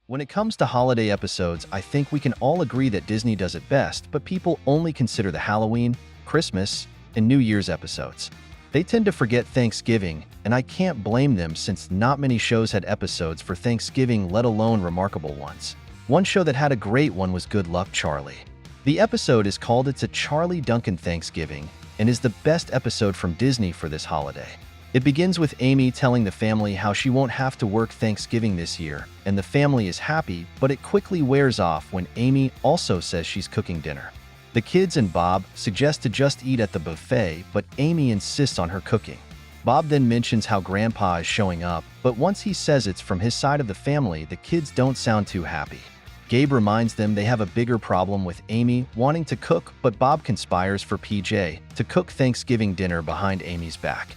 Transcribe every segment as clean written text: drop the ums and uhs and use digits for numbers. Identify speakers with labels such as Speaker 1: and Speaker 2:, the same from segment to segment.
Speaker 1: When it comes to holiday episodes, I think we can all agree that Disney does it best, but people only consider the Halloween, Christmas, and New Year's episodes. They tend to forget Thanksgiving, and I can't blame them since not many shows had episodes for Thanksgiving, let alone remarkable ones. One show that had a great one was Good Luck, Charlie. The episode is called It's a Charlie Duncan Thanksgiving and is the best episode from Disney for this holiday. It begins with Amy telling the family how she won't have to work Thanksgiving this year, and the family is happy, but it quickly wears off when Amy also says she's cooking dinner. The kids and Bob suggest to just eat at the buffet, but Amy insists on her cooking. Bob then mentions how Grandpa is showing up, but once he says it's from his side of the family, the kids don't sound too happy. Gabe reminds them they have a bigger problem with Amy wanting to cook, but Bob conspires for PJ to cook Thanksgiving dinner behind Amy's back.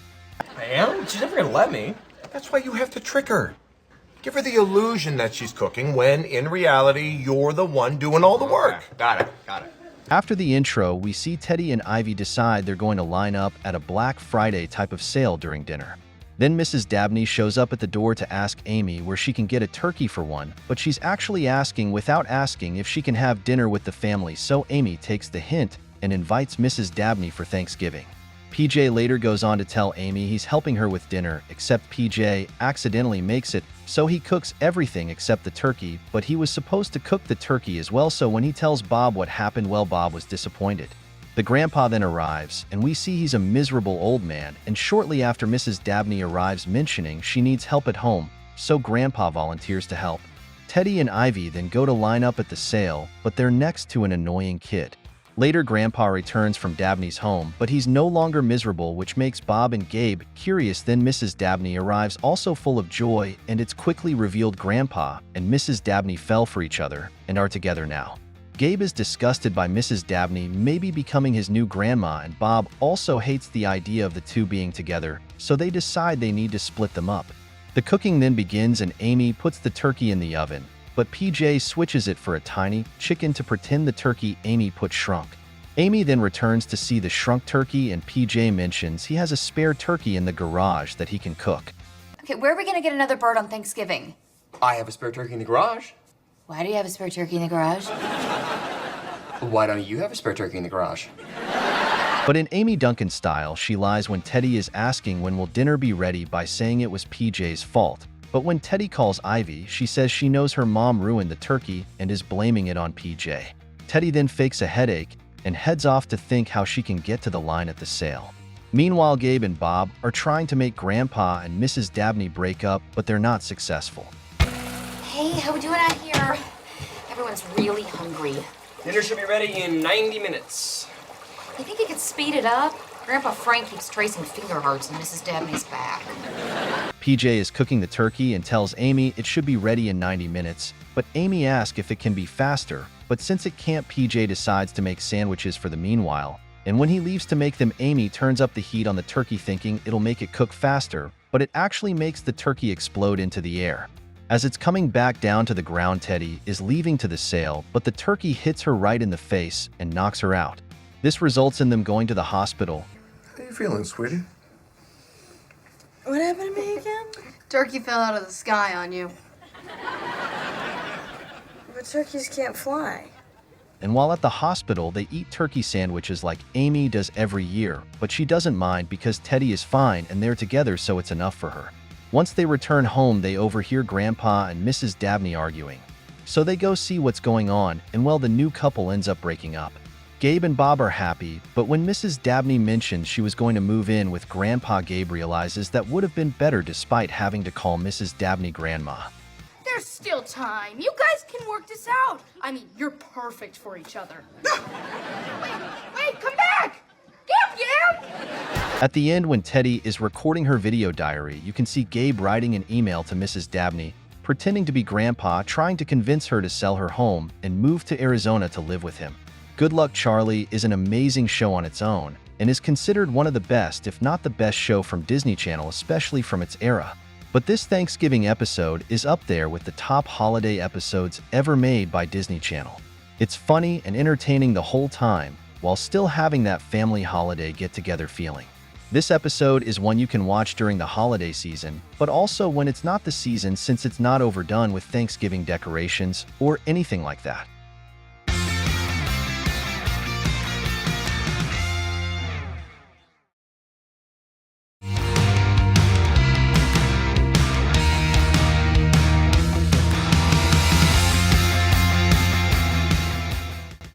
Speaker 2: I am? She's never gonna let me.
Speaker 3: That's why you have to trick her. Give her the illusion that she's cooking when, in reality, you're the one doing all the work.
Speaker 2: Got it.
Speaker 1: After the intro, we see Teddy and Ivy decide they're going to line up at a Black Friday type of sale during dinner. Then Mrs. Dabney shows up at the door to ask Amy where she can get a turkey for one, but she's actually asking without asking if she can have dinner with the family, so Amy takes the hint and invites Mrs. Dabney for Thanksgiving. PJ later goes on to tell Amy he's helping her with dinner, except PJ accidentally makes it, so he cooks everything except the turkey, but he was supposed to cook the turkey as well, so when he tells Bob what happened, well, Bob was disappointed. The grandpa then arrives, and we see he's a miserable old man, and shortly after Mrs. Dabney arrives mentioning she needs help at home, so Grandpa volunteers to help. Teddy and Ivy then go to line up at the sale, but they're next to an annoying kid. Later, Grandpa returns from Dabney's home, but he's no longer miserable, which makes Bob and Gabe curious. Then Mrs. Dabney arrives also full of joy, and it's quickly revealed Grandpa and Mrs. Dabney fell for each other and are together now. Gabe is disgusted by Mrs. Dabney maybe becoming his new grandma, and Bob also hates the idea of the two being together, so they decide they need to split them up. The cooking then begins and Amy puts the turkey in the oven, but PJ switches it for a tiny chicken to pretend the turkey Amy put shrunk. Amy then returns to see the shrunk turkey, and PJ mentions he has a spare turkey in the garage that he can cook.
Speaker 4: Okay, where are we gonna get another bird on Thanksgiving?
Speaker 2: I have a spare turkey in the garage.
Speaker 4: Why do you have a spare turkey in the garage?
Speaker 2: Why don't you have a spare turkey in the garage?
Speaker 1: But in Amy Duncan style, she lies when Teddy is asking when will dinner be ready by saying it was PJ's fault. But when Teddy calls Ivy, she says she knows her mom ruined the turkey and is blaming it on PJ. Teddy then fakes a headache and heads off to think how she can get to the line at the sale. Meanwhile, Gabe and Bob are trying to make Grandpa and Mrs. Dabney break up, but they're not successful.
Speaker 4: Hey, how we doing out here? Everyone's really hungry.
Speaker 2: Dinner should be ready in 90 minutes.
Speaker 4: You think you could speed it up? Grandpa Frank keeps tracing finger hearts in Mrs. Dabney's back.
Speaker 1: PJ is cooking the turkey and tells Amy it should be ready in 90 minutes, but Amy asks if it can be faster, but since it can't, PJ decides to make sandwiches for the meanwhile, and when he leaves to make them, Amy turns up the heat on the turkey thinking it'll make it cook faster, but it actually makes the turkey explode into the air. As it's coming back down to the ground, Teddy is leaving to the sale, but the turkey hits her right in the face and knocks her out. This results in them going to the hospital.
Speaker 3: How you feeling, sweetie?
Speaker 5: What happened to me again?
Speaker 6: Turkey fell out of the sky on you.
Speaker 5: But turkeys can't fly.
Speaker 1: And while at the hospital, they eat turkey sandwiches like Amy does every year, but she doesn't mind because Teddy is fine and they're together, so it's enough for her. Once they return home, they overhear Grandpa and Mrs. Dabney arguing. So they go see what's going on, and well, the new couple ends up breaking up. Gabe and Bob are happy, but when Mrs. Dabney mentions she was going to move in with Grandpa, Gabe realizes that would have been better despite having to call Mrs. Dabney Grandma.
Speaker 6: There's still time. You guys can work this out. I mean, you're perfect for each other. wait, come back! Gab!
Speaker 1: At the end, when Teddy is recording her video diary, you can see Gabe writing an email to Mrs. Dabney, pretending to be Grandpa, trying to convince her to sell her home and move to Arizona to live with him. Good Luck, Charlie is an amazing show on its own and is considered one of the best, if not the best show from Disney Channel, especially from its era. But this Thanksgiving episode is up there with the top holiday episodes ever made by Disney Channel. It's funny and entertaining the whole time, while still having that family holiday get-together feeling. This episode is one you can watch during the holiday season, but also when it's not the season since it's not overdone with Thanksgiving decorations or anything like that.